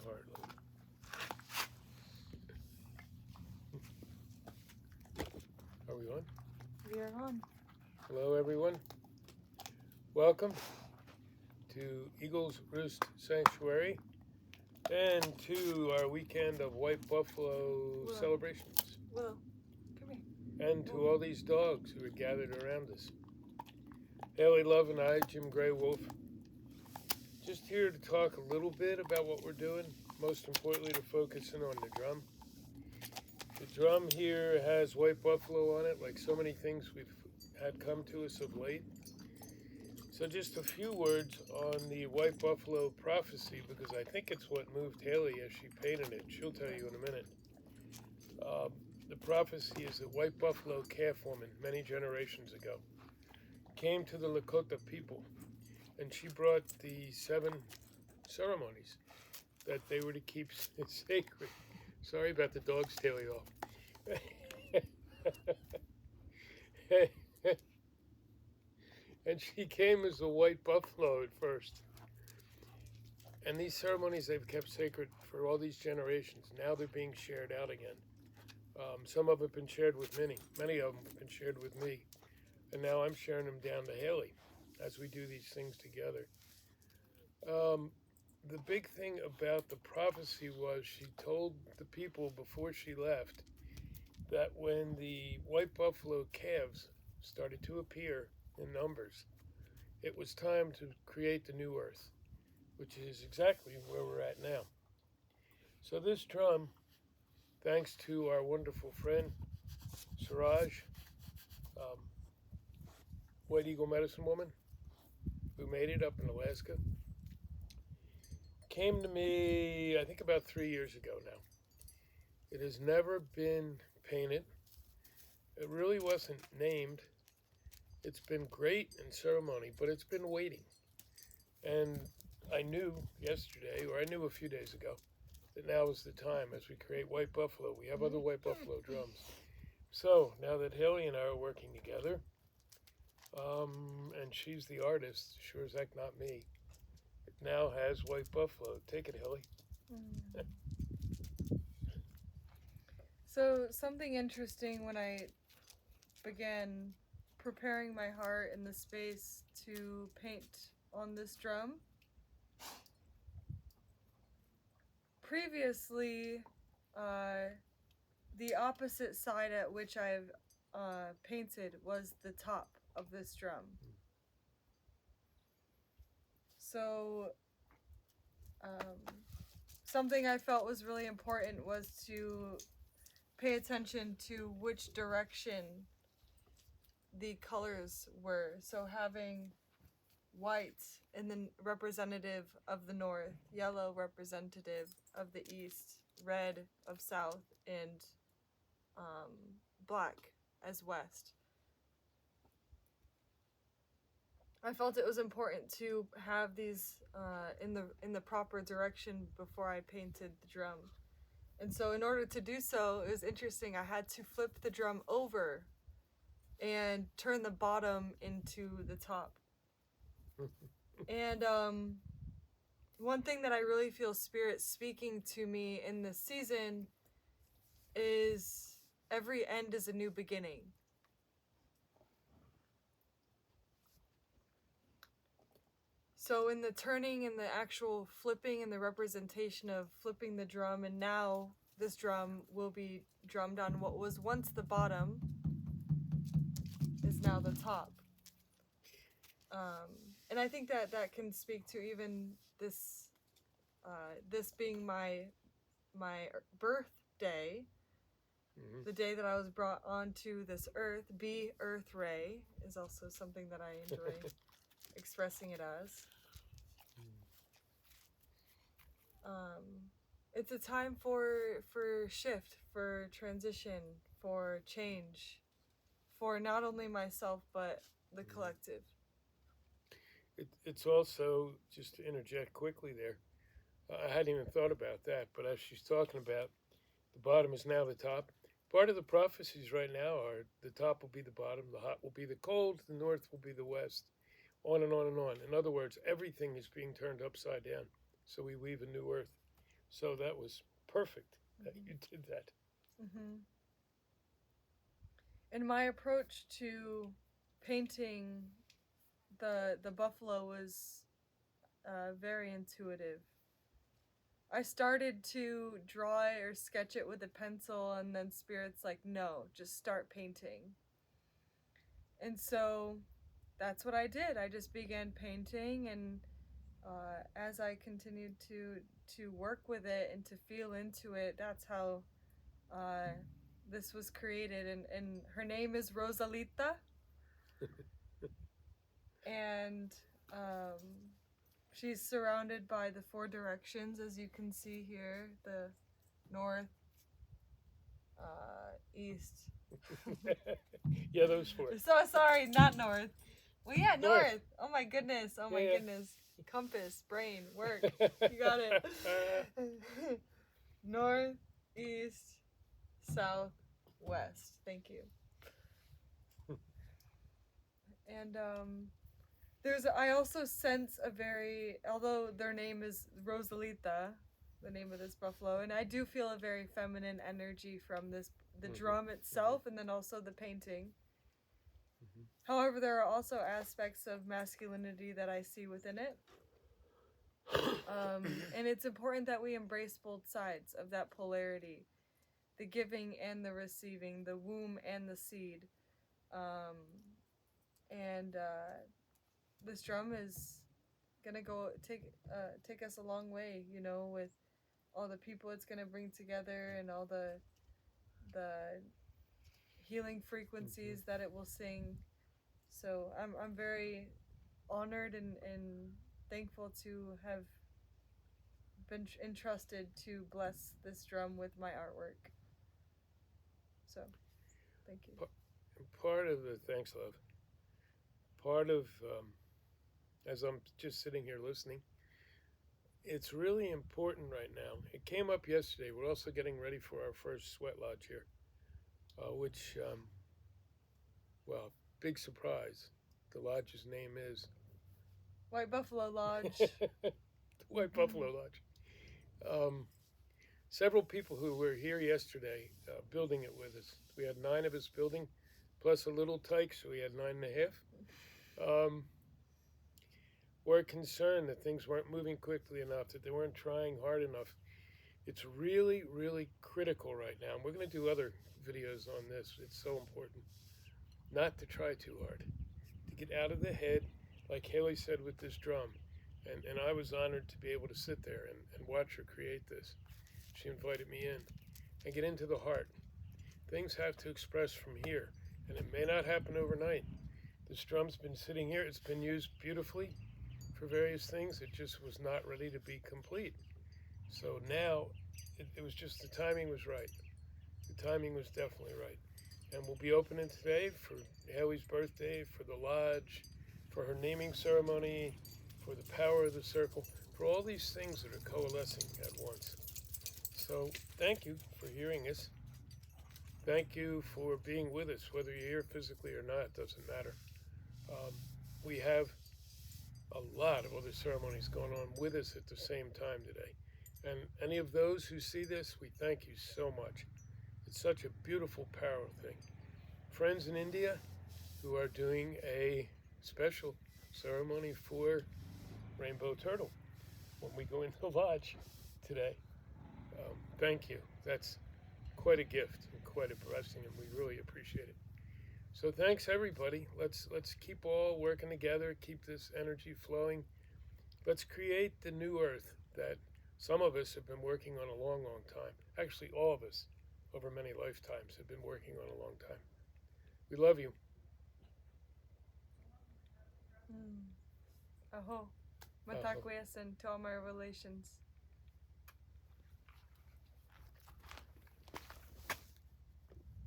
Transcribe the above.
hardly. Are we on? We are on. Hello, everyone. Welcome to Eagles Roost Sanctuary and to our weekend of White Buffalo celebrations. Willow, come here. And to all these dogs who are gathered around us. Hailey Hough and I, Jim Graywolf, just here to talk a little bit about what we're doing. Most importantly, to focus in on the drum. The drum here has White Buffalo on it, like so many things we've had come to us of late. So just a few words on the White Buffalo prophecy, because I think it's what moved Hailey as she painted it. She'll tell you in a minute. The prophecy is that White Buffalo calf woman, many generations ago, came to the Lakota people, and she brought the 7 ceremonies that they were to keep sacred. Sorry about the dogs tailing off. And she came as a white buffalo at first. And these ceremonies they've kept sacred for all these generations. Now they're being shared out again. Some of them have been shared with many of them have been shared with me. And now I'm sharing them down to Hailey as we do these things together. The big thing about the prophecy was she told the people before she left that when the white buffalo calves started to appear in numbers, it was time to create the new earth, which is exactly where we're at now. So this drum, thanks to our wonderful friend, Siraj, White Eagle medicine woman, who made it up in Alaska, came to me, I think about 3 years ago now. It has never been painted. It really wasn't named. It's been great in ceremony, but it's been waiting. And I knew yesterday, or I knew a few days ago, that now is the time as we create White Buffalo. We have other White Buffalo drums. So now that Hailey and I are working together, and she's the artist, sure as heck not me, it now has White Buffalo. Take it, Hailey. So something interesting when I began preparing my heart in the space to paint on this drum. Previously, the opposite side at which I've painted was the top of this drum. So something I felt was really important was to pay attention to which direction the colors were. So having white and then representative of the north, yellow representative of the east, red of south, and black as west. I felt it was important to have these in the proper direction before I painted the drum. And so in order to do so, it was interesting. I had to flip the drum over and turn the bottom into the top. And one thing that I really feel Spirit speaking to me in this season is every end is a new beginning. So in the turning and the actual flipping and the representation of flipping the drum, and now this drum will be drummed on what was once the bottom is now the top. And I think that can speak to even this this being my birthday, the day that I was brought onto this earth. Be Earth Ray is also something that I enjoy expressing it as. It's a time for shift, for transition, for change, for not only myself but the collective. It's also, just to interject quickly there, I hadn't even thought about that, but as she's talking about the bottom is now the top, part of the prophecies right now are the top will be the bottom, the hot will be the cold, the north will be the west, on and on and on. In other words, everything is being turned upside down, so we weave a new earth. So that was perfect that you did that. Mm-hmm. And my approach to painting the buffalo was very intuitive. I started to draw it or sketch it with a pencil, and then Spirit's like, no, just start painting. And so that's what I did. I just began painting, and as I continued to work with it and to feel into it, that's how this was created. And her name is Rosalita, and she's surrounded by the four directions, as you can see here: the north, east. Yeah, those four. So sorry, not north. Well, yeah, North. north. Oh my goodness. Oh my Yeah. goodness. Compass, brain, work. You got it. North, east, south, west. Thank you. And I also sense a very, although their name is Rosalita, the name of this buffalo, and I do feel a very feminine energy from the drum itself, and then also the painting. However, there are also aspects of masculinity that I see within it. And it's important that we embrace both sides of that polarity, the giving and the receiving, the womb and the seed. And this drum is gonna take us a long way, you know, with all the people it's gonna bring together and all the healing frequencies that it will sing. So I'm very honored and thankful to have been entrusted to bless this drum with my artwork. So, thank you. Part of the thanks, love. Part of as I'm just sitting here listening, it's really important right now. It came up yesterday. We're also getting ready for our first sweat lodge here, which, well, big surprise. The lodge's name is White Buffalo Lodge. the White Buffalo Lodge. Several people who were here yesterday building it with us. We had 9 of us building, plus a little tyke, so we had 9.5. Were concerned that things weren't moving quickly enough, that they weren't trying hard enough. It's really, really critical right now. And we're going to do other videos on this. It's so important not to try too hard, to get out of the head, like Hailey said with this drum. And I was honored to be able to sit there and watch her create this. She invited me in and get into the heart. Things have to express from here, and it may not happen overnight. This drum's been sitting here. It's been used beautifully for various things. It just was not ready to be complete. So now it was just the timing was right. The timing was definitely right. And we'll be opening today for Hailey's birthday, for the lodge, for her naming ceremony, for the power of the circle, for all these things that are coalescing at once. So thank you for hearing us. Thank you for being with us, whether you're here physically or not, doesn't matter. We have a lot of other ceremonies going on with us at the same time today. And any of those who see this, we thank you so much. It's such a beautiful, powerful thing. Friends in India who are doing a special ceremony for Rainbow Turtle when we go into the lodge today. Thank you. That's quite a gift and quite a blessing, and we really appreciate it. So thanks everybody. Let's keep all working together, keep this energy flowing. Let's create the new earth that some of us have been working on a long, long time. Actually, all of us over many lifetimes have been working on a long time. We love you. Aho. Matakwes and to all my relations.